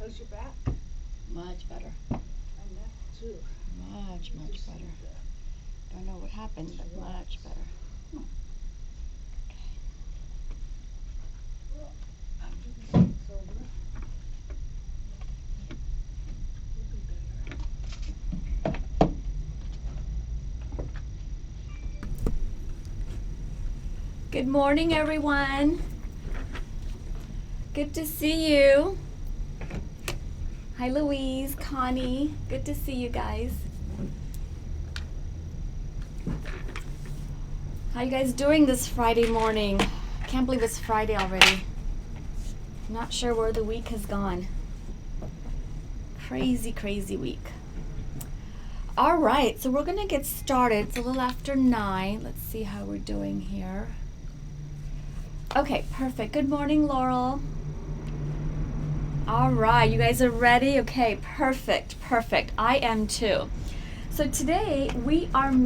How's your back? Much better. My neck too. Much better. Don't know what happened, but much better. It's over. Looking better. Good morning, everyone. Good to see you. Hi, Louise, Connie. Good to see you guys. How you guys doing this Friday morning? I can't believe it's Friday already. Not sure where the week has gone. Crazy week. All right, so we're gonna get started. It's a little after 9. Let's see how we're doing here. Okay, perfect. Good morning, Laurel. All right, you guys are ready? Okay, perfect. I am too. So today I'm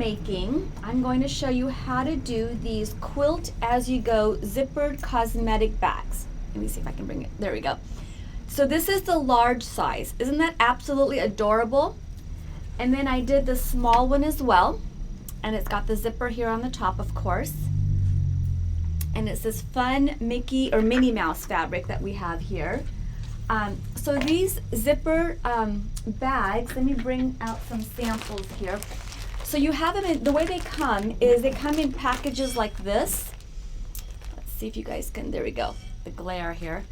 going to show you how to do these quilt as you go zippered cosmetic bags. Let me see if I can bring it. There we go. So this is the large size. Isn't that absolutely adorable? And then I did the small one as well. And it's got the zipper here on the top, of course. And it's this fun Mickey or Minnie Mouse fabric that we have here. So these zipper bags, let me bring out some samples here. So you have them in, the way they come is they come in packages like this. Let's see if you guys can, there we go, the glare here.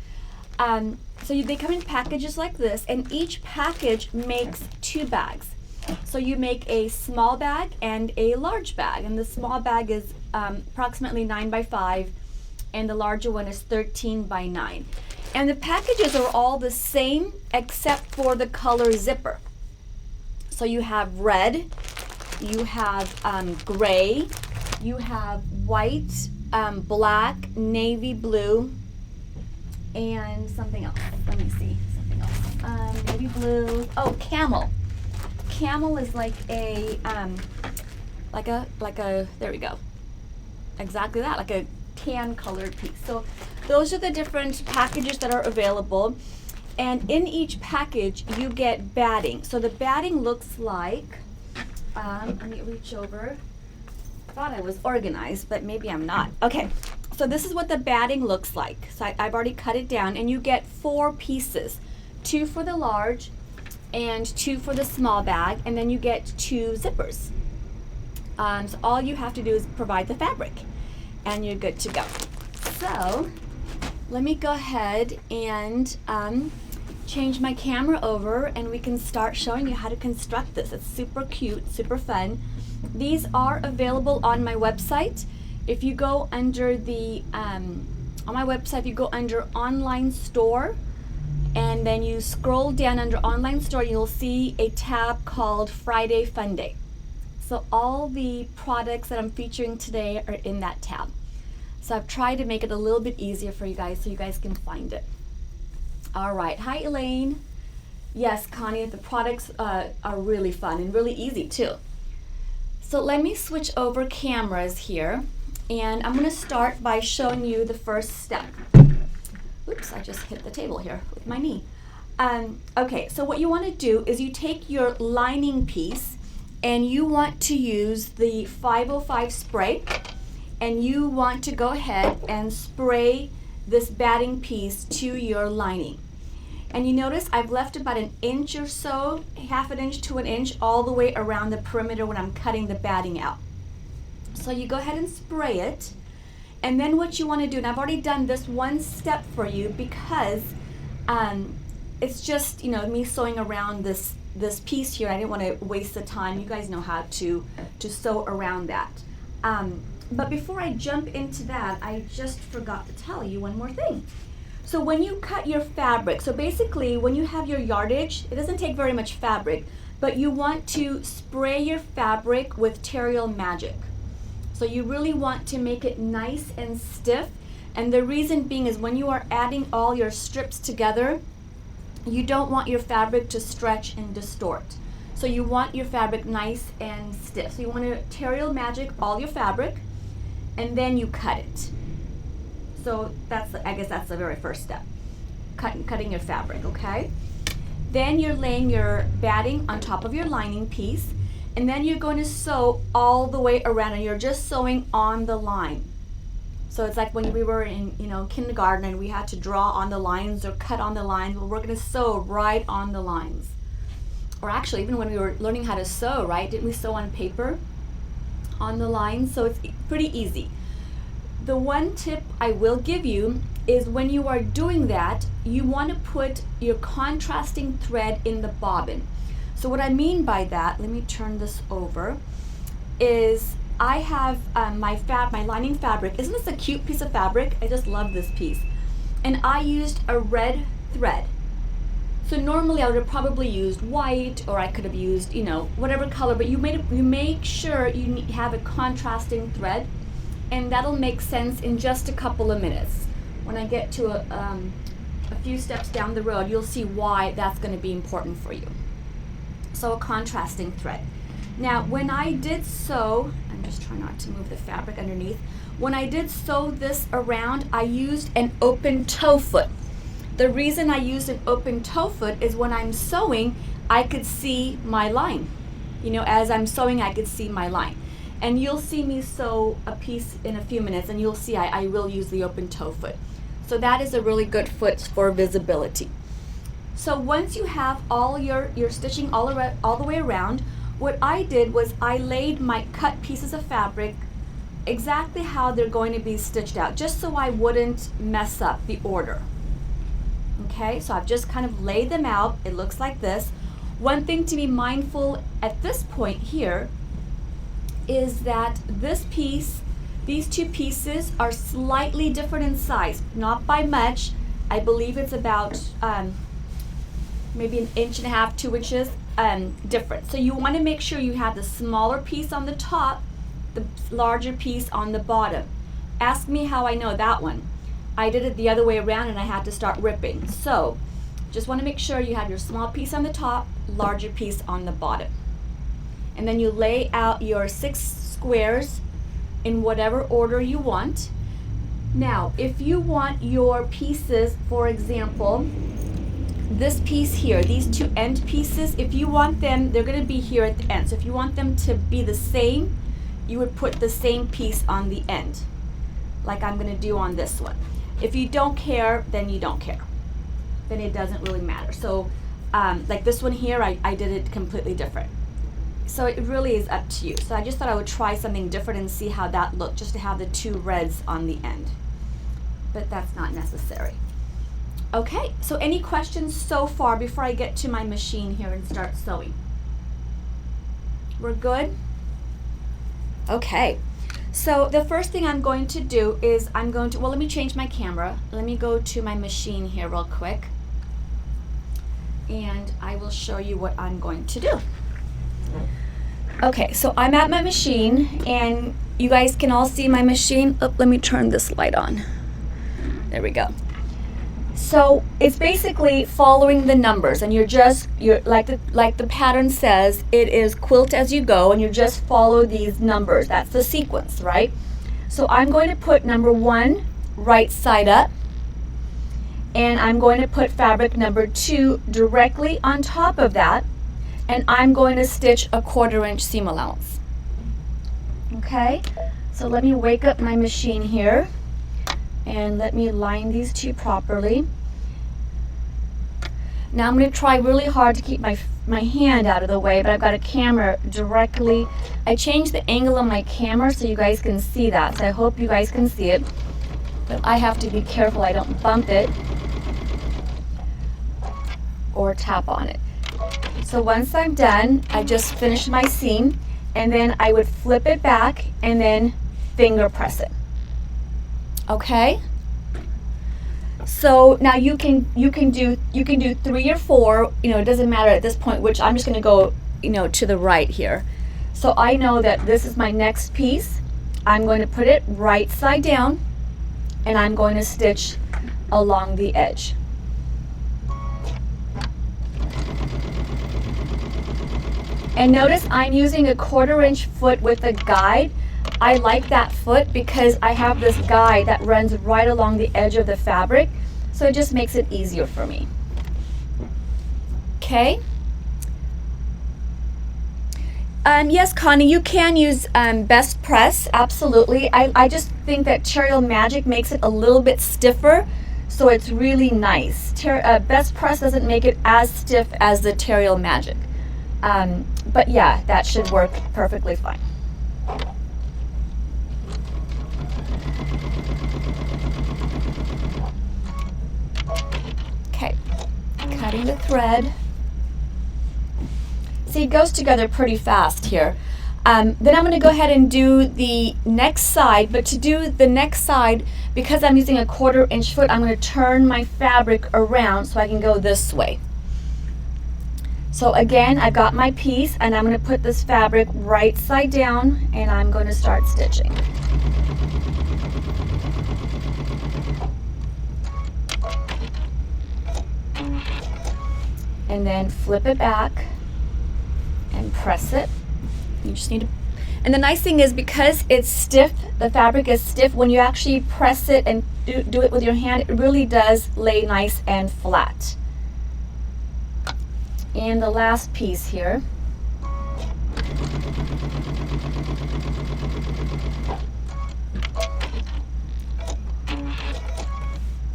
They come in packages like this, and each package makes 2 bags. So you make a small bag and a large bag, and the small bag is approximately 9 by 5, and the larger one is 13 by 9. And the packages are all the same except for the color zipper. So you have red, you have gray, you have white, black, navy blue, and something else. Let me see, something else. Navy blue, oh, camel. Camel is like a, there we go. Exactly that, like a tan colored piece. So those are the different packages that are available, and in each package you get batting. So the batting looks like, let me reach over. I thought I was organized, but maybe I'm not. Okay, so this is what the batting looks like. So I've already cut it down, and you get 4 pieces, 2 for the large and 2 for the small bag, and then you get 2 zippers. So all you have to do is provide the fabric, and you're good to go. So let me go ahead and change my camera over, and we can start showing you how to construct this. It's super cute, super fun. These are available on my website. If you go under the, on my website, you go under online store, and then you scroll down under online store, you'll see a tab called Friday Fun Day. So all the products that I'm featuring today are in that tab. So I've tried to make it a little bit easier for you guys so you guys can find it. All right, hi Elaine. Yes, Connie, the products are really fun and really easy too. So let me switch over cameras here, and I'm gonna start by showing you the first step. Oops, I just hit the table here with my knee. Okay, so what you wanna do is you take your lining piece, and you want to use the 505 spray, and you want to go ahead and spray this batting piece to your lining. And you notice I've left about 1 inch or so, 1/2 inch to 1 inch, all the way around the perimeter when I'm cutting the batting out. So you go ahead and spray it, and then what you want to do, and I've already done this one step for you because it's just, you know, me sewing around this piece here. I didn't want to waste the time. You guys know how to sew around that. But before I jump into that, I just forgot to tell you one more thing. So when you cut your fabric, so basically when you have your yardage, it doesn't take very much fabric, but you want to spray your fabric with Terrial Magic. So you really want to make it nice and stiff, and the reason being is when you are adding all your strips together, you don't want your fabric to stretch and distort. So you want your fabric nice and stiff. So you want to Terrial Magic all your fabric, and then you cut it. So I guess that's the very first step, cutting your fabric, okay? Then you're laying your batting on top of your lining piece, and then you're going to sew all the way around, and you're just sewing on the line. So it's like when we were in, kindergarten and we had to draw on the lines or cut on the lines. Well, we're going to sew right on the lines. Or actually, even when we were learning how to sew, right? Didn't we sew on paper on the lines? So it's pretty easy. The one tip I will give you is when you are doing that, you want to put your contrasting thread in the bobbin. So what I mean by that, let me turn this over, is I have my lining fabric. Isn't this a cute piece of fabric? I just love this piece. And I used a red thread. So normally I would have probably used white, or I could have used, whatever color, but you make sure you have a contrasting thread, and that'll make sense in just a couple of minutes. When I get to a few steps down the road, you'll see why that's going to be important for you. So a contrasting thread. Now, when I did sew, I'm just trying not to move the fabric underneath. When I did sew this around, I used an open toe foot. The reason I used an open toe foot is when I'm sewing, I could see my line. As I'm sewing, I could see my line. And you'll see me sew a piece in a few minutes, and you'll see I will use the open toe foot. So that is a really good foot for visibility. So once you have all your stitching all the way around, what I did was I laid my cut pieces of fabric exactly how they're going to be stitched out, just so I wouldn't mess up the order. Okay, so I've just kind of laid them out. It looks like this. One thing to be mindful at this point here is that these two pieces are slightly different in size, not by much. I believe it's about maybe 1.5 inches, 2 inches different. So you want to make sure you have the smaller piece on the top, the larger piece on the bottom. Ask me how I know that one. I did it the other way around and I had to start ripping. So just want to make sure you have your small piece on the top, larger piece on the bottom. And then you lay out your 6 squares in whatever order you want. Now, if you want your pieces, for example, this piece here, these 2 end pieces, if you want them, they're going to be here at the end. So if you want them to be the same, you would put the same piece on the end, like I'm going to do on this one. If you don't care, then you don't care. Then it doesn't really matter. So like this one here, I did it completely different. So it really is up to you. So I just thought I would try something different and see how that looked, just to have the 2 reds on the end. But that's not necessary. Okay, so any questions so far before I get to my machine here and start sewing? We're good? Okay. So the first thing I'm going to do is let me change my camera. Let me go to my machine here real quick. And I will show you what I'm going to do. Okay, so I'm at my machine and you guys can all see my machine. Oh, let me turn this light on. There we go. So it's basically following the numbers, and you're like the pattern says, it is quilt as you go, and you just follow these numbers. That's the sequence, right? So I'm going to put number 1 right side up, and I'm going to put fabric number 2 directly on top of that, and I'm going to stitch a 1/4 inch seam allowance. Okay, so let me wake up my machine here. And let me line these 2 properly. Now I'm going to try really hard to keep my hand out of the way, but I've got a camera directly. I changed the angle of my camera so you guys can see that. So I hope you guys can see it. But I have to be careful I don't bump it or tap on it. So once I'm done, I just finished my seam, and then I would flip it back and then finger press it. Okay, so now you can do 3 or 4. It doesn't matter at this point which. I'm just going to go to the right here. So I know that this is my next piece. I'm going to put it right side down, and I'm going to stitch along the edge. And notice I'm using a 1/4 inch foot with a guide. I like that foot because I have this guide that runs right along the edge of the fabric, so it just makes it easier for me. Okay. Yes, Connie, you can use Best Press, absolutely. I just think that Terreal Magic makes it a little bit stiffer, so it's really nice. Best Press doesn't make it as stiff as the Terreal Magic. But yeah, that should work perfectly fine. Okay, cutting the thread. See, it goes together pretty fast here. Then I'm going to go ahead and do the next side, but to do the next side, because I'm using a 1/4 inch foot, I'm going to turn my fabric around so I can go this way. So again, I've got my piece, and I'm going to put this fabric right side down, and I'm going to start stitching. And then flip it back and press it. You just need to, and the nice thing is, because it's stiff, the fabric is stiff, when you actually press it and do it with your hand, it really does lay nice and flat. And the last piece here.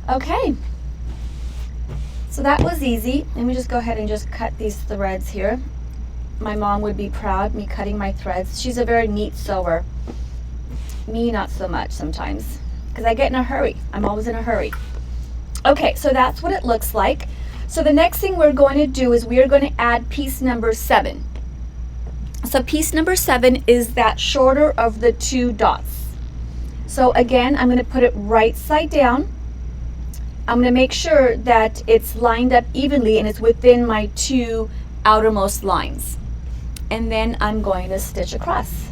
Okay. So that was easy. Let me just go ahead and just cut these threads here. My mom would be proud, me cutting my threads. She's a very neat sewer. Me, not so much sometimes, because I get in a hurry. I'm always in a hurry. Okay, so that's what it looks like. So the next thing we're going to do is we are going to add piece number 7. So piece number 7 is that shorter of the 2 dots. So again, I'm going to put it right side down. I'm going to make sure that it's lined up evenly and it's within my 2 outermost lines. And then I'm going to stitch across.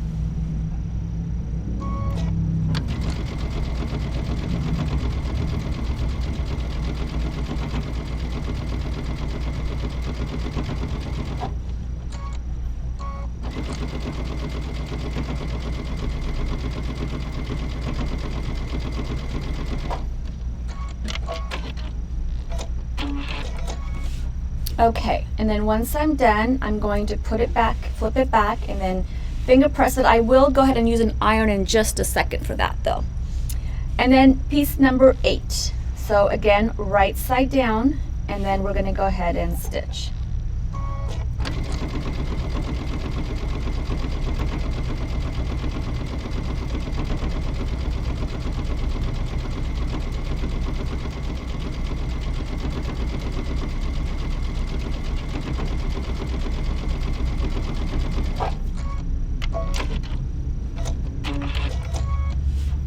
Okay, and then once I'm done, I'm going to put it back, flip it back, and then finger press it. I will go ahead and use an iron in just a second for that though. And then piece number 8. So again, right side down, and then we're going to go ahead and stitch.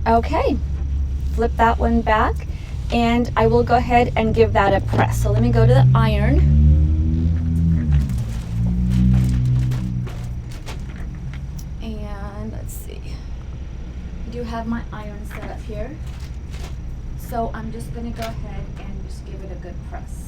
Okay, flip that one back, and I will go ahead and give that a press. So let me go to the iron. And let's see, I do have my iron set up here. So I'm just going to go ahead and just give it a good press.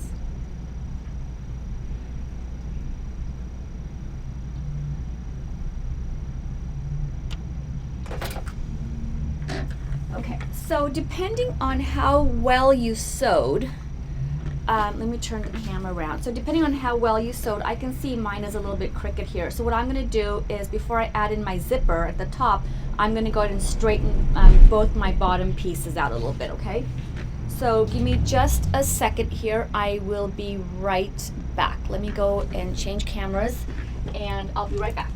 Okay, so depending on how well you sewed, let me turn the camera around. So depending on how well you sewed, I can see mine is a little bit crooked here. So what I'm going to do is, before I add in my zipper at the top, I'm going to go ahead and straighten both my bottom pieces out a little bit, okay? So give me just a second here. I will be right back. Let me go and change cameras, and I'll be right back.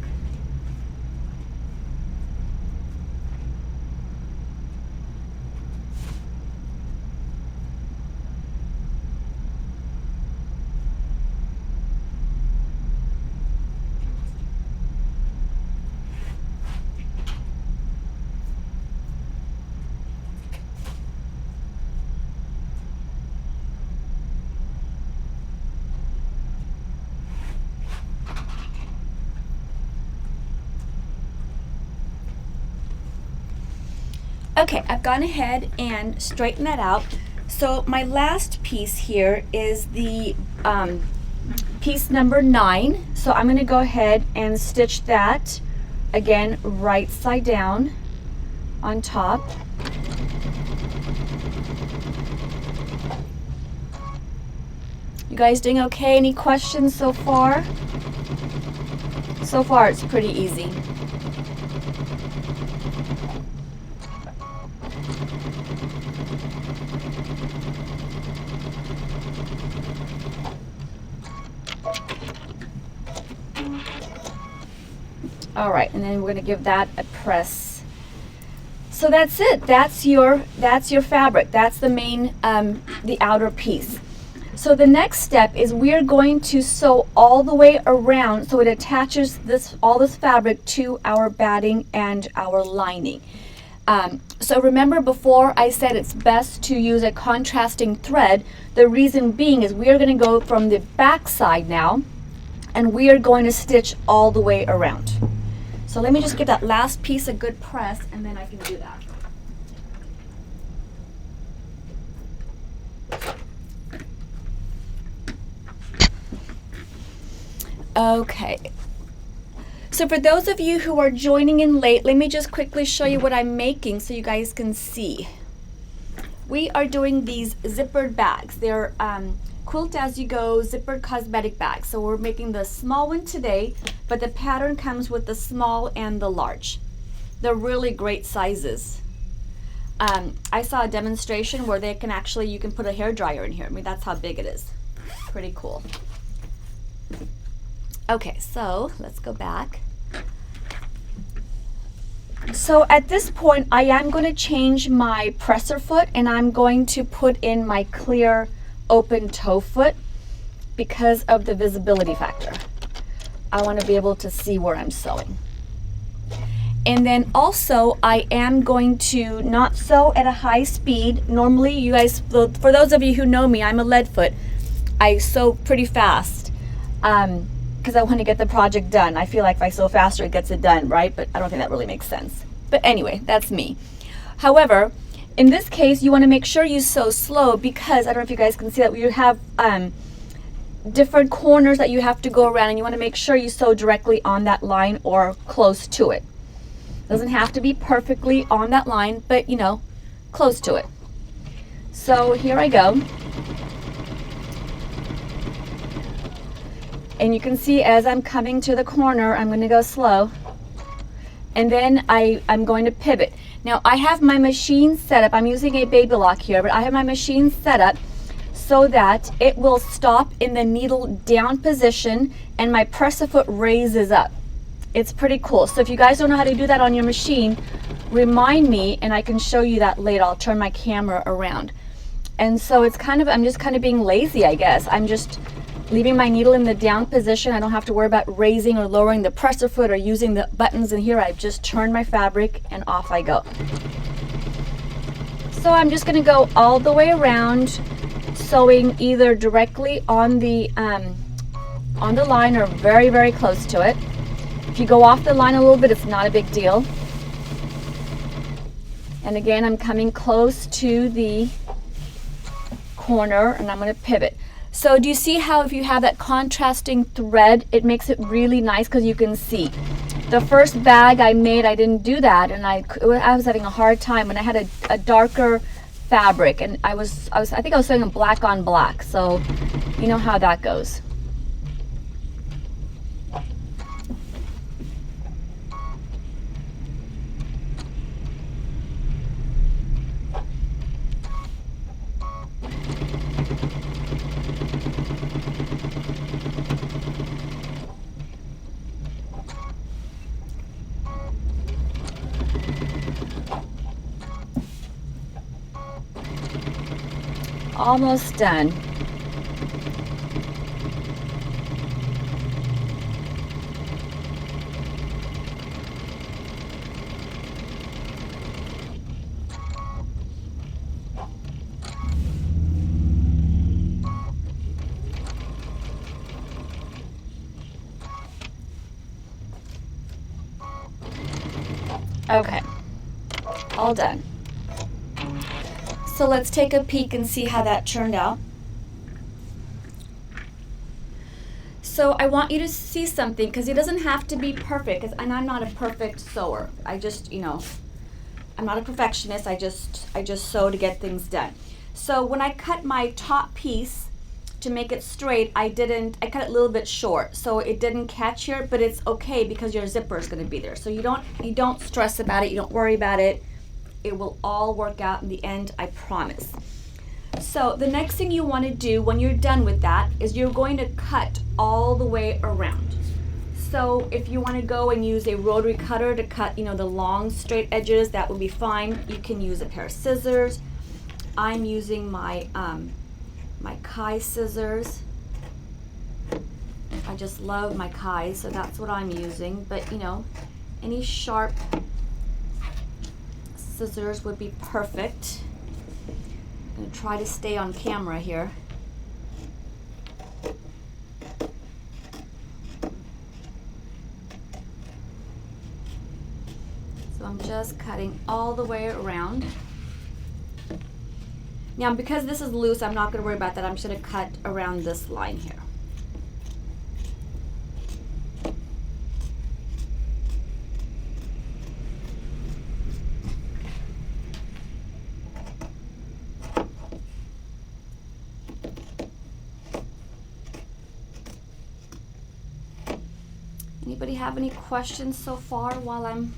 Okay, I've gone ahead and straightened that out. So my last piece here is the piece number 9. So I'm going to go ahead and stitch that again right side down on top. You guys doing okay? Any questions so far? So far, it's pretty easy. All right, and then we're going to give that a press. So that's it. That's your fabric. That's the main, the outer piece. So the next step is we're going to sew all the way around so it attaches all this fabric to our batting and our lining. So remember before I said it's best to use a contrasting thread. The reason being is we are going to go from the back side now, and we are going to stitch all the way around. So let me just give that last piece a good press, and then I can do that. Okay. So for those of you who are joining in late, let me just quickly show you what I'm making so you guys can see. We are doing these zippered bags. They're Quilt As You Go zippered cosmetic bags. So we're making the small one today, but the pattern comes with the small and the large. They're really great sizes. I saw a demonstration where they can actually, you can put a hairdryer in here. I mean, that's how big it is. Pretty cool. Okay, so let's go back. So at this point, I am going to change my presser foot, and I'm going to put in my clear open toe foot because of the visibility factor. I want to be able to see where I'm sewing. And then also, I am going to not sew at a high speed. Normally, you guys, for those of you who know me, I'm a lead foot. I sew pretty fast. Because I want to get the project done. I feel like if I sew faster, it gets it done, right? But I don't think that really makes sense. But anyway, that's me. However, in this case, you want to make sure you sew slow because, I don't know if you guys can see that, you have different corners that you have to go around, and you want to make sure you sew directly on that line or close to it. Doesn't have to be perfectly on that line, but you know, close to it. So here I go. And you can see as I'm coming to the corner, I'm going to go slow. And then I'm going to pivot. Now I have my machine set up. I'm using a baby lock here, but I have my machine set up so that it will stop in the needle down position and my presser foot raises up. It's pretty cool. So if you guys don't know how to do that on your machine, remind me and I can show you that later. I'll turn my camera around. And so it's kind of, I'm just kind of being lazy, I guess. I'm just leaving my needle in the down position. I don't have to worry about raising or lowering the presser foot or using the buttons in here. I've just turned my fabric and off I go. So I'm just gonna go all the way around, sewing either directly on the line or very, very close to it. If you go off the line a little bit, it's not a big deal. And again, I'm coming close to the corner and I'm gonna pivot. So do you see how if you have that contrasting thread, it makes it really nice because you can see. The first bag I made, I didn't do that, and I was having a hard time when I had a darker fabric, and I think I was sewing black on black, so you know how that goes. Almost done. Okay, all done. So let's take a peek and see how that turned out. So I want you to see something because it doesn't have to be perfect, and I'm not a perfect sewer. I just, you know, I'm not a perfectionist. I just sew to get things done. So when I cut my top piece, to make it straight, I cut it a little bit short, so it didn't catch here, but it's okay because your zipper is going to be there. So you don't stress about it, you don't worry about it. It will all work out in the end, I promise. So the next thing you want to do when you're done with that is you're going to cut all the way around. So if you want to go and use a rotary cutter to cut, the long straight edges, that would be fine. You can use a pair of scissors. I'm using my my Kai scissors. I just love my Kai, so that's what I'm using. But any sharp scissors would be perfect. I'm gonna try to stay on camera here. So I'm just cutting all the way around. Now, because this is loose, I'm not going to worry about that. I'm just going to cut around this line here. Anybody have any questions so far while I'm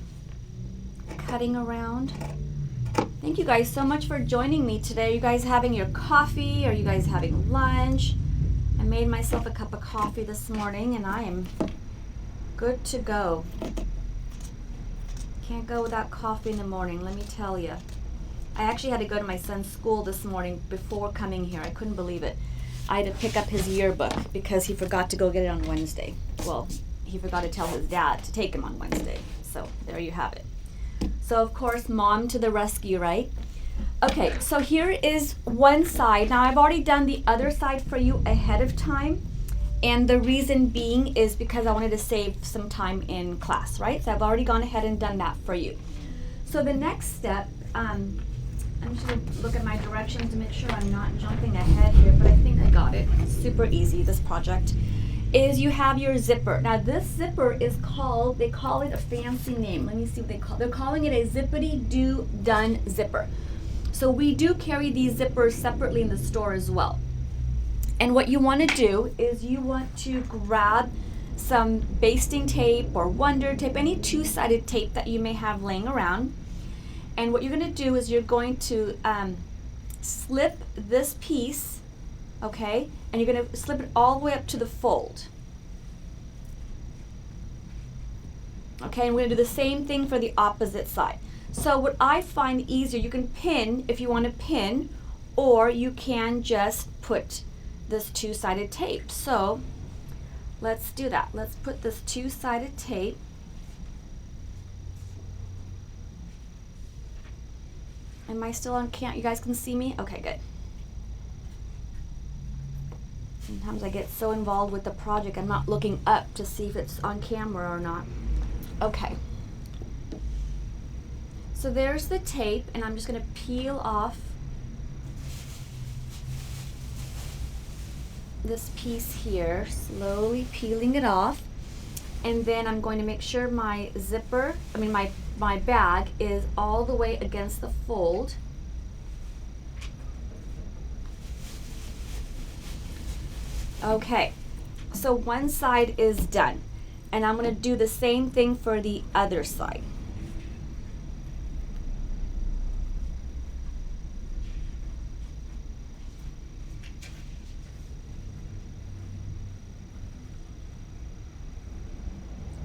cutting around? Thank you guys so much for joining me today. Are you guys having your coffee? Are you guys having lunch? I made myself a cup of coffee this morning and I am good to go. Can't go without coffee in the morning, let me tell you. I actually had to go to my son's school this morning before coming here. I couldn't believe it. I had to pick up his yearbook because he forgot to go get it on Wednesday. Well, he forgot to tell his dad to take him on Wednesday. So there you have it. So of course, mom to the rescue, right? Okay, so here is one side. Now I've already done the other side for you ahead of time. And the reason being is because I wanted to save some time in class, right? So I've already gone ahead and done that for you. So the next step, I'm just gonna look at my directions to make sure I'm not jumping ahead here, but I think I got it. It's super easy, this project. Is you have your zipper. Now this zipper is called, they call it a fancy name. Let me see what they call it. They're calling it a zippity-doo-done zipper. So we do carry these zippers separately in the store as well. And what you want to do is you want to grab some basting tape or wonder tape, any two-sided tape that you may have laying around. And what you're going to do is you're going to slip this piece, okay, and you're going to slip it all the way up to the fold. Okay, and we're going to do the same thing for the opposite side. So what I find easier, you can pin if you want to pin, or you can just put this two-sided tape. So let's do that. Let's put this two-sided tape. Am I still on cam? You guys can see me? Okay, good. Sometimes I get so involved with the project, I'm not looking up to see if it's on camera or not. Okay. So there's the tape, and I'm just going to peel off this piece here, slowly peeling it off. And then I'm going to make sure my zipper, my bag is all the way against the fold. Okay, so one side is done, and I'm going to do the same thing for the other side.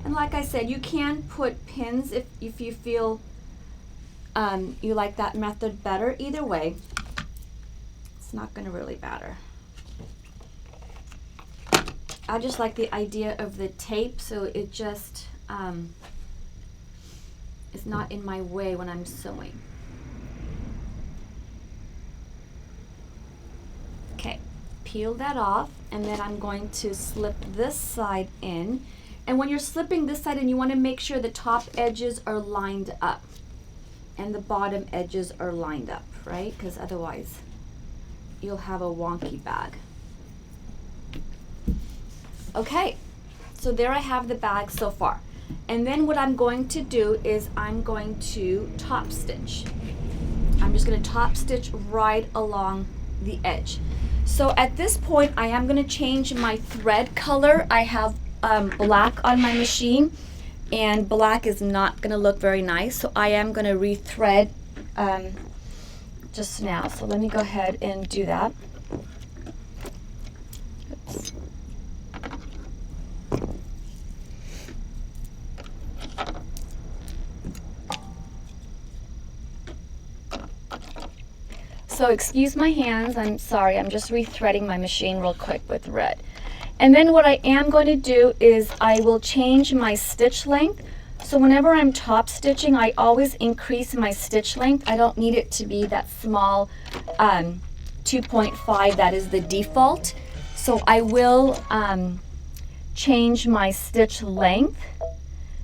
And like I said, you can put pins if you feel you like that method better. Either way, it's not going to really matter. I just like the idea of the tape, so it just is not in my way when I'm sewing. Okay, peel that off, and then I'm going to slip this side in. And when you're slipping this side in, you want to make sure the top edges are lined up and the bottom edges are lined up, right? Because otherwise you'll have a wonky bag. Okay, so there I have the bag so far. And then what I'm going to do is I'm going to top stitch. I'm just going to top stitch right along the edge. So at this point, I am going to change my thread color. I have black on my machine, and black is not going to look very nice. So I am going to rethread just now. So let me go ahead and do that. Oops. So excuse my hands, I'm sorry, I'm just rethreading my machine real quick with red. And then what I am going to do is I will change my stitch length. So whenever I'm top stitching, I always increase my stitch length. I don't need it to be that small 2.5, that is the default. So I will change my stitch length,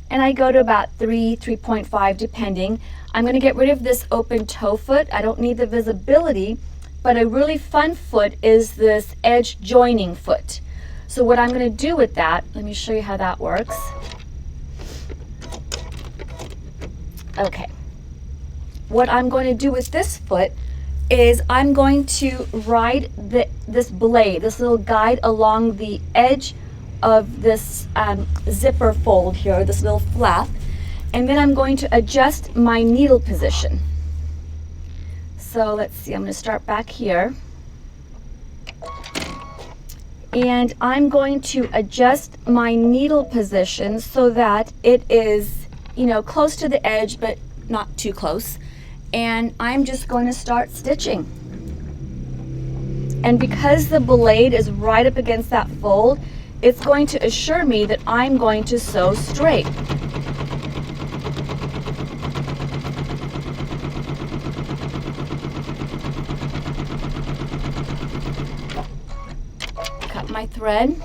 and I go to about 3.5 depending. I'm going to get rid of this open toe foot. I don't need the visibility, but a really fun foot is this edge joining foot. So what I'm going to do with that, let me show you how that works. Okay. What I'm going to do with this foot is I'm going to ride this blade, this little guide along the edge of this zipper fold here, this little flap, and then I'm going to adjust my needle position. So let's see, I'm going to start back here, and I'm going to adjust my needle position so that it is, you know, close to the edge but not too close, and I'm just going to start stitching. And because the blade is right up against that fold, it's going to assure me that I'm going to sew straight. Cut my thread,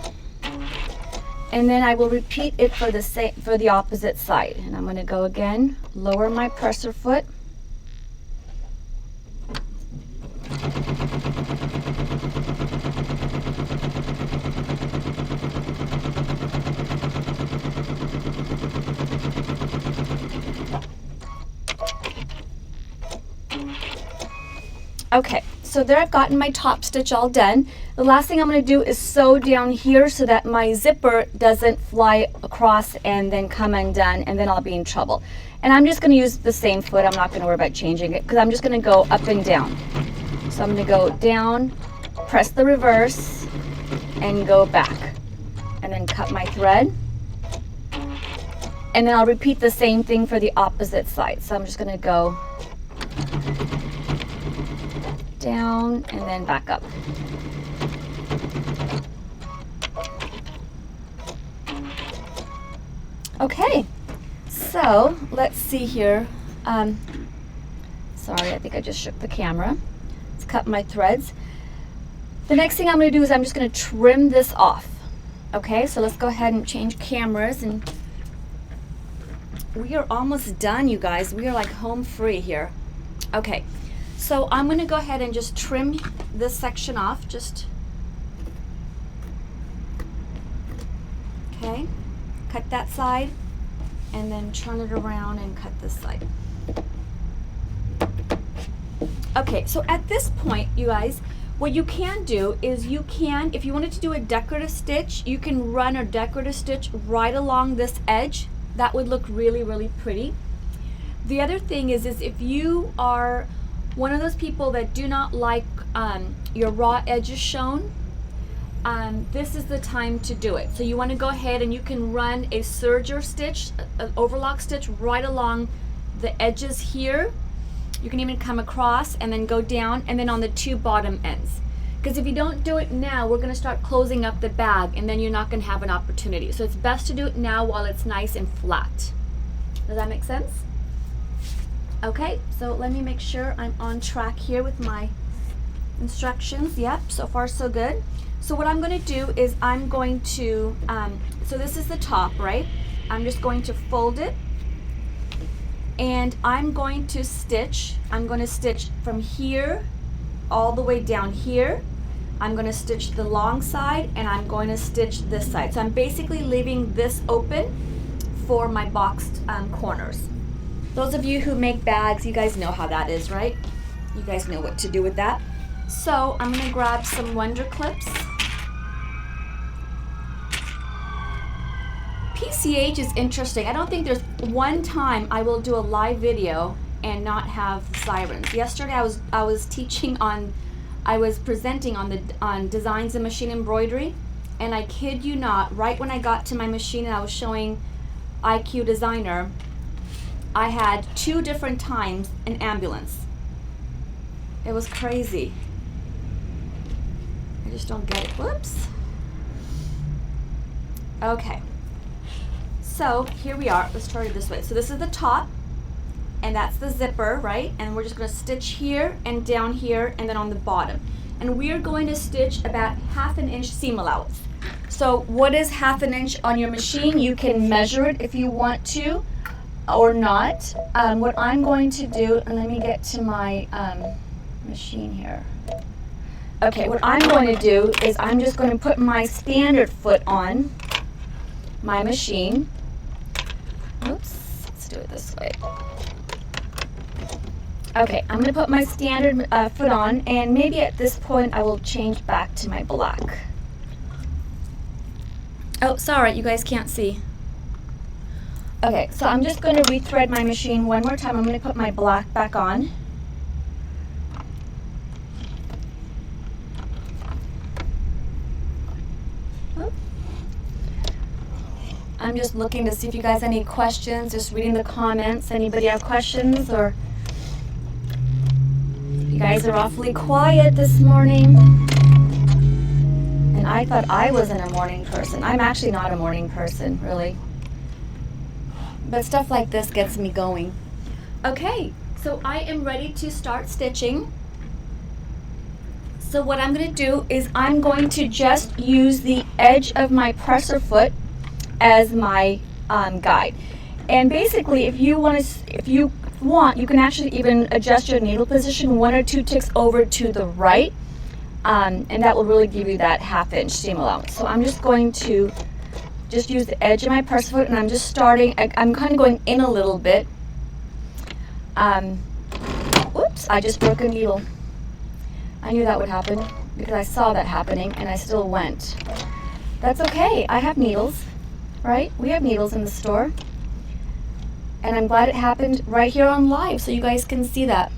and then I will repeat it for the opposite side. And I'm going to go again, lower my presser foot, okay, so there I've gotten my top stitch all done. The last thing I'm going to do is sew down here so that my zipper doesn't fly across and then come undone, and then I'll be in trouble. And I'm just going to use the same foot. I'm not going to worry about changing it because I'm just going to go up and down. So I'm going to go down, press the reverse, and go back. And then cut my thread. And then I'll repeat the same thing for the opposite side. So I'm just going to go down and then back up. Okay, so let's see here. Sorry, I think I just shook the camera. Let's cut my threads. The next thing I'm going to do is I'm just going to trim this off. Okay, so let's go ahead and change cameras, and we are almost done, you guys. We are like home free here. Okay, so I'm going to go ahead and just trim this section off. Okay, cut that side and then turn it around and cut this side. Okay, so at this point, you guys, what you can do is you can, if you wanted to do a decorative stitch, you can run a decorative stitch right along this edge. That would look really, really pretty. The other thing is if you are one of those people that do not like your raw edges shown, this is the time to do it. So you want to go ahead and you can run a serger stitch, an overlock stitch right along the edges here. You can even come across and then go down and then on the two bottom ends. Because if you don't do it now, we're going to start closing up the bag and then you're not going to have an opportunity. So it's best to do it now while it's nice and flat. Does that make sense? Okay, so let me make sure I'm on track here with my instructions. Yep, so far so good. So what I'm going to do is I'm going to, so this is the top, right? I'm just going to fold it and I'm going to stitch. I'm going to stitch from here all the way down here. I'm going to stitch the long side and I'm going to stitch this side. So I'm basically leaving this open for my boxed corners. Those of you who make bags, you guys know how that is, right? You guys know what to do with that. So I'm going to grab some Wonder Clips. PCH is interesting. I don't think there's one time I will do a live video and not have sirens. Yesterday I was teaching on, I was presenting on designs in machine embroidery, and I kid you not, right when I got to my machine and I was showing IQ Designer, I had 2 different times an ambulance. It was crazy. I just don't get it. Whoops. Okay. So here we are. Let's try it this way. So this is the top, and that's the zipper, right? And we're just going to stitch here and down here and then on the bottom. And we're going to stitch about 1/2 inch seam allowance. So what is 1/2 inch on your machine? You can measure it if you want to or not. What I'm going to do, and let me get to my machine here. Okay, what I'm going to do is I'm just going to put my standard foot on my machine. Oops, let's do it this way. Okay, I'm going to put my standard foot on, and maybe at this point I will change back to my black. Oh, sorry, you guys can't see. Okay, so I'm just going to rethread my machine one more time. I'm going to put my black back on. I'm just looking to see if you guys have any questions, just reading the comments. Anybody have questions? Or you guys are awfully quiet this morning. And I thought I wasn't a morning person. I'm actually not a morning person, really. But stuff like this gets me going. Okay, so I am ready to start stitching. So what I'm going to do is I'm going to just use the edge of my presser foot as my guide. And basically, if you want, you can actually even adjust your needle position 1 or 2 ticks over to the right, and that will really give you that 1/2 inch seam allowance. So I'm just going to just use the edge of my presser foot, and I'm just starting. I'm kind of going in a little bit. Oops! I just broke a needle. I knew that would happen because I saw that happening, and I still went. That's okay. I have needles. Right? We have needles in the store. And I'm glad it happened right here on live so you guys can see that.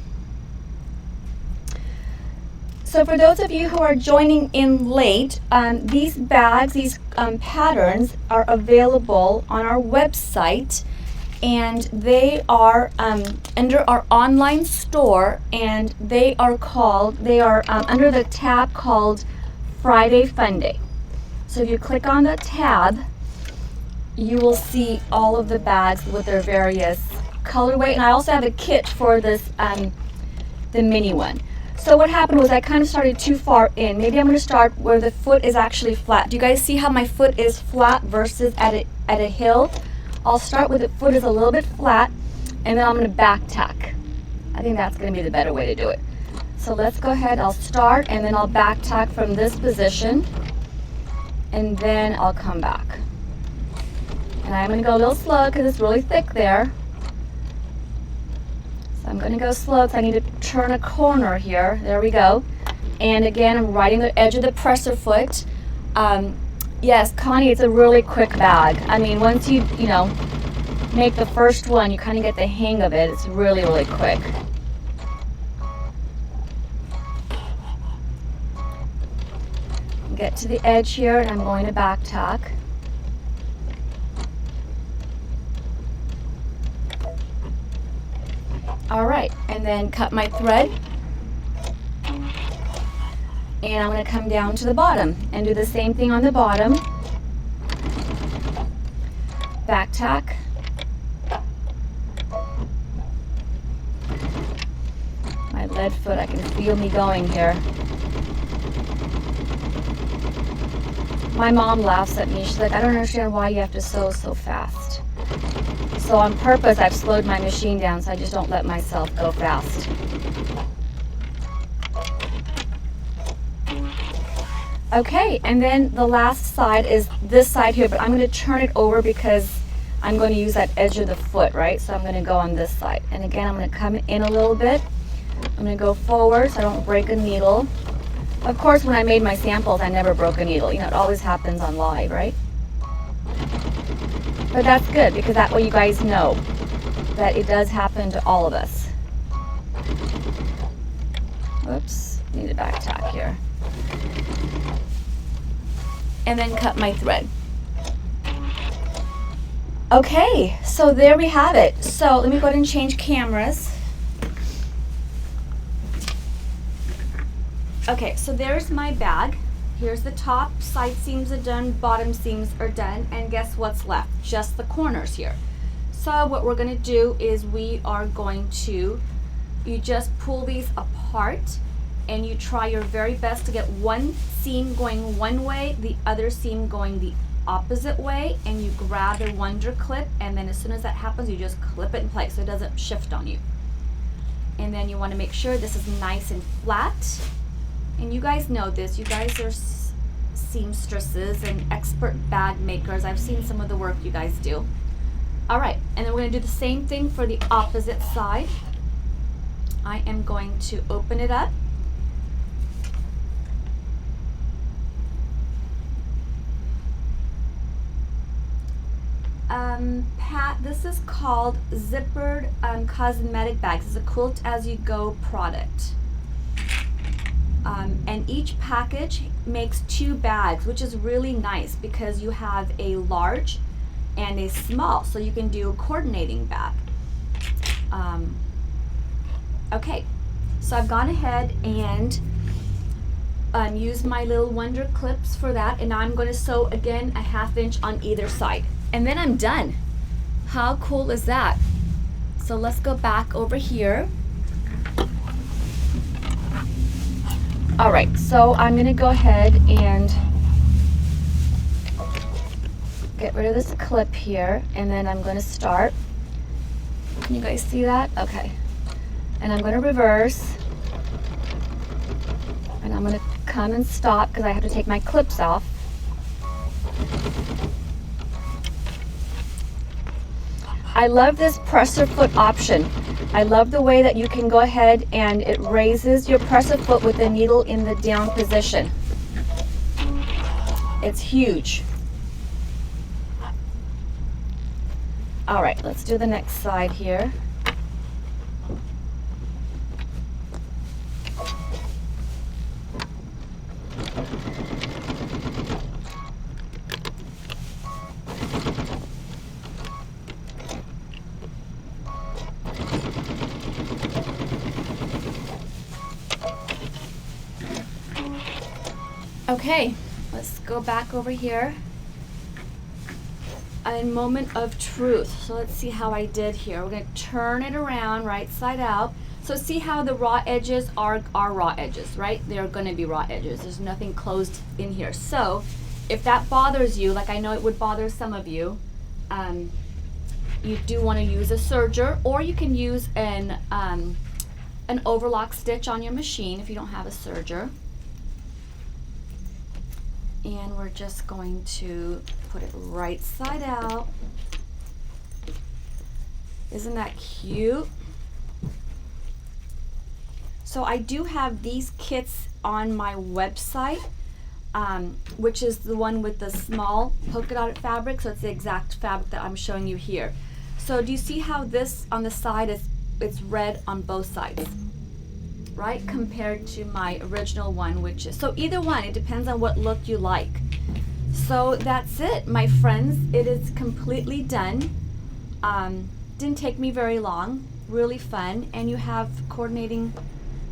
So for those of you who are joining in late, these bags, these patterns are available on our website, and they are under our online store, and they are under the tab called Friday Fun Day. So if you click on the tab, you will see all of the bags with their various colorway, and I also have a kit for this, the mini one. So what happened was I kind of started too far in. Maybe I'm going to start where the foot is actually flat. Do you guys see how my foot is flat versus at a hill? I'll start with the foot is a little bit flat, and then I'm going to back tack. I think that's going to be the better way to do it. So let's go ahead. I'll start, and then I'll back tack from this position, and then I'll come back. And I'm going to go a little slow because it's really thick there. So I'm going to go slow because I need to turn a corner here. There we go. And again, I'm riding the edge of the presser foot. Yes, Connie, it's a really quick bag. I mean, once you make the first one, you kind of get the hang of it. It's really, really quick. Get to the edge here, and I'm going to back tack. All right, and then cut my thread, and I'm going to come down to the bottom and do the same thing on the bottom. Back tack. My lead foot, I can feel me going here. My mom laughs at me. She's like, I don't understand why you have to sew so fast. So on purpose, I've slowed my machine down so I just don't let myself go fast. Okay, and then the last side is this side here, but I'm going to turn it over because I'm going to use that edge of the foot, right? So I'm going to go on this side. And again, I'm going to come in a little bit. I'm going to go forward so I don't break a needle. Of course, when I made my samples, I never broke a needle. You know, it always happens on live, right? But that's good, because that way you guys know that it does happen to all of us. Oops, need a back tack here. And then cut my thread. Okay, so there we have it. So let me go ahead and change cameras. Okay, so there's my bag. Here's the top, side seams are done, bottom seams are done, and guess what's left? Just the corners here. So what we're gonna do is we are going to, you just pull these apart and you try your very best to get one seam going one way, the other seam going the opposite way, and you grab the Wonder clip, and then as soon as that happens, you just clip it in place so it doesn't shift on you. And then you wanna make sure this is nice and flat. And you guys know this, you guys are seamstresses and expert bag makers. I've seen some of the work you guys do. All right, and then we're gonna do the same thing for the opposite side. I am going to open it up. Pat, this is called zippered cosmetic bags. It's a Quilt As You Go product. And each package makes 2 bags, which is really nice because you have a large and a small, so you can do a coordinating bag. Okay, so I've gone ahead and used my little Wonder clips for that, and now I'm going to sew again a 1/2 inch on either side, and then I'm done. How cool is that? So let's go back over here. All right, so I'm gonna go ahead and get rid of this clip here, and then I'm gonna start. Can you guys see that? Okay. And I'm gonna reverse, and I'm gonna come and stop because I have to take my clips off. I love this presser foot option. I love the way that you can go ahead and it raises your presser foot with the needle in the down position. It's huge. All right, let's do the next side here. Okay, let's go back over here. A moment of truth. So let's see how I did here. We're going to turn it around right side out. So see how the raw edges are raw edges, right? They're going to be raw edges. There's nothing closed in here. So if that bothers you, like I know it would bother some of you, you do want to use a serger, or you can use an overlock stitch on your machine if you don't have a serger. And we're just going to put it right side out. Isn't that cute? So I do have these kits on my website, which is the one with the small polka dotted fabric. So it's the exact fabric that I'm showing you here. So do you see how this on the side it's red on both sides? Right, compared to my original one, which is, so either one, it depends on what look you like. So that's it, my friends. It is completely done. Didn't take me very long, really fun, and you have coordinating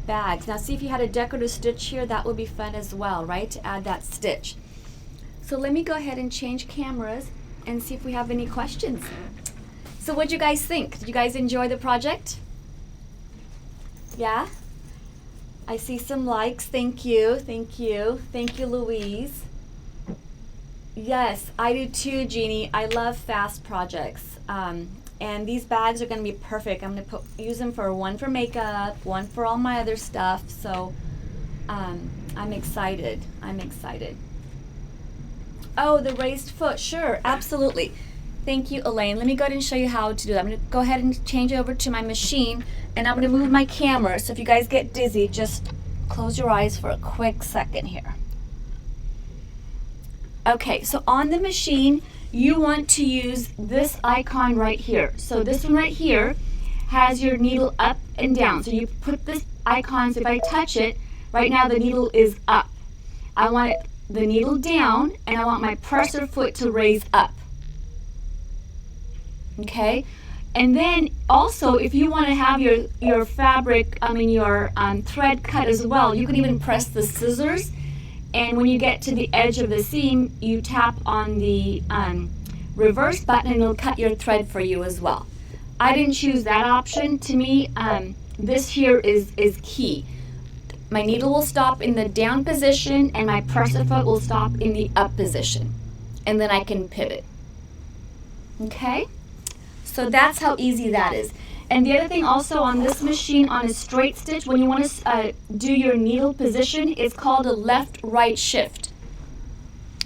bags. Now see if you had a decorative stitch here, that would be fun as well, right, to add that stitch. So let me go ahead and change cameras and see if we have any questions. So what'd you guys think? Did you guys enjoy the project? Yeah? I see some likes. Thank you. Thank you. Thank you, Louise. Yes, I do too, Jeannie. I love fast projects. And these bags are going to be perfect. I'm going to use them for one for makeup, one for all my other stuff. So I'm excited. I'm excited. Oh, the raised foot. Sure, absolutely. Thank you, Elaine. Let me go ahead and show you how to do that. I'm going to go ahead and change over to my machine, and I'm going to move my camera. So if you guys get dizzy, just close your eyes for a quick second here. Okay, so on the machine, you want to use this icon right here. So this one right here has your needle up and down. So you put this icon, so if I touch it, right now the needle is up. I want the needle down, and I want my presser foot to raise up. Okay? And then also, if you want to have your fabric, your thread cut as well, you can even press the scissors. And when you get to the edge of the seam, you tap on the reverse button and it'll cut your thread for you as well. I didn't choose that option. To me, this here is key. My needle will stop in the down position and my presser foot will stop in the up position. And then I can pivot. Okay? So that's how easy that is. And the other thing also on this machine, on a straight stitch, when you want to do your needle position, it's called a left-right shift.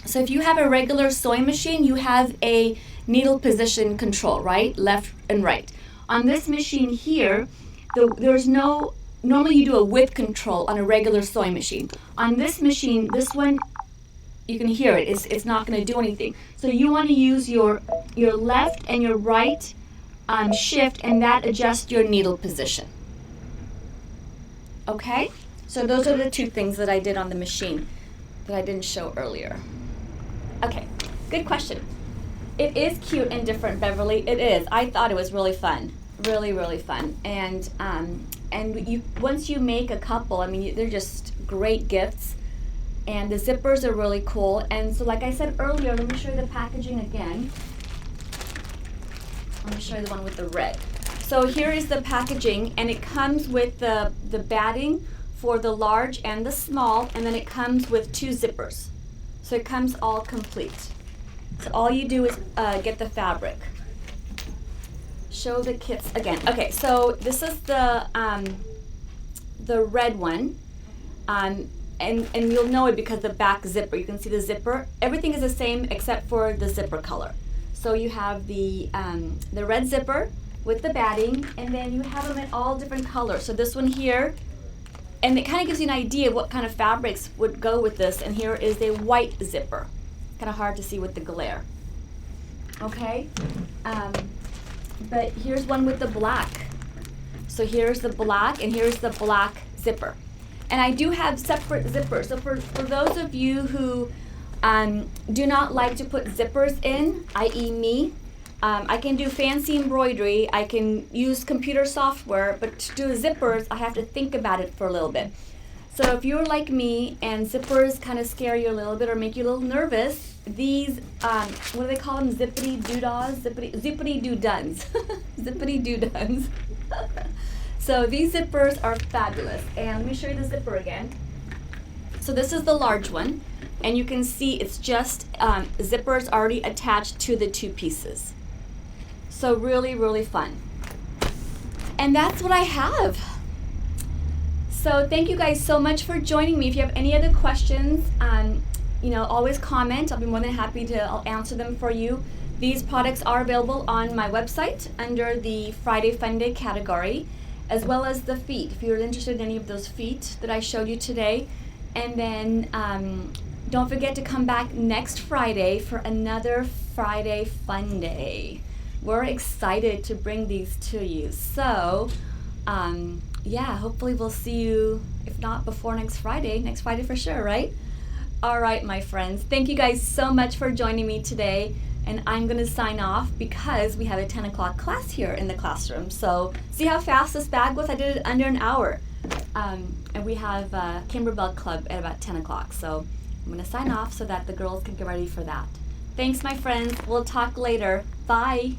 So if you have a regular sewing machine, you have a needle position control, right? Left and right. On this machine here, there's no, normally you do a width control on a regular sewing machine. On this machine, this one, you can hear it, it's not going to do anything. So you want to use your left and your right shift, and that adjusts your needle position. Okay? So those are the two things that I did on the machine that I didn't show earlier. Okay, good question. It is cute and different, Beverly. It is. I thought it was really fun. Really, really fun. And you once you make a couple, they're just great gifts. And the zippers are really cool. And so like I said earlier, let me show you the packaging again. Let me show you the one with the red. So here is the packaging, and it comes with the batting for the large and the small, and then it comes with 2 zippers. So it comes all complete. So all you do is get the fabric. Show the kits again. Okay, so this is the red one, and you'll know it because the back zipper. You can see the zipper. Everything is the same except for the zipper color. So you have the red zipper with the batting, and then you have them in all different colors. So this one here, and it kind of gives you an idea of what kind of fabrics would go with this. And here is a white zipper. Kind of hard to see with the glare. Okay, but here's one with the black. So here's the black, and here's the black zipper. And I do have separate zippers. So for those of you who do not like to put zippers in, i.e. me, I can do fancy embroidery, I can use computer software, but to do zippers, I have to think about it for a little bit. So if you're like me and zippers kind of scare you a little bit or make you a little nervous, these, what do they call them, zippity-doo-dahs? Zippity-doo-duns. Zippity-doo-duns. So these zippers are fabulous. And let me show you the zipper again. So this is the large one. And you can see it's just zippers already attached to the 2 pieces. So really, really fun. And that's what I have. So thank you guys so much for joining me. If you have any other questions, always comment. I'll be more than happy to answer them for you. These products are available on my website under the Friday Fun Day category, as well as the feet, if you're interested in any of those feet that I showed you today. And then don't forget to come back next Friday for another Friday Fun Day. We're excited to bring these to you. So, hopefully we'll see you, if not before next Friday for sure, right? All right, my friends. Thank you guys so much for joining me today. And I'm going to sign off because we have a 10 o'clock class here in the classroom. So, see how fast this bag was? I did it under an hour. And we have Kimberbell Club at about 10 o'clock. So, I'm going to sign off so that the girls can get ready for that. Thanks, my friends. We'll talk later. Bye.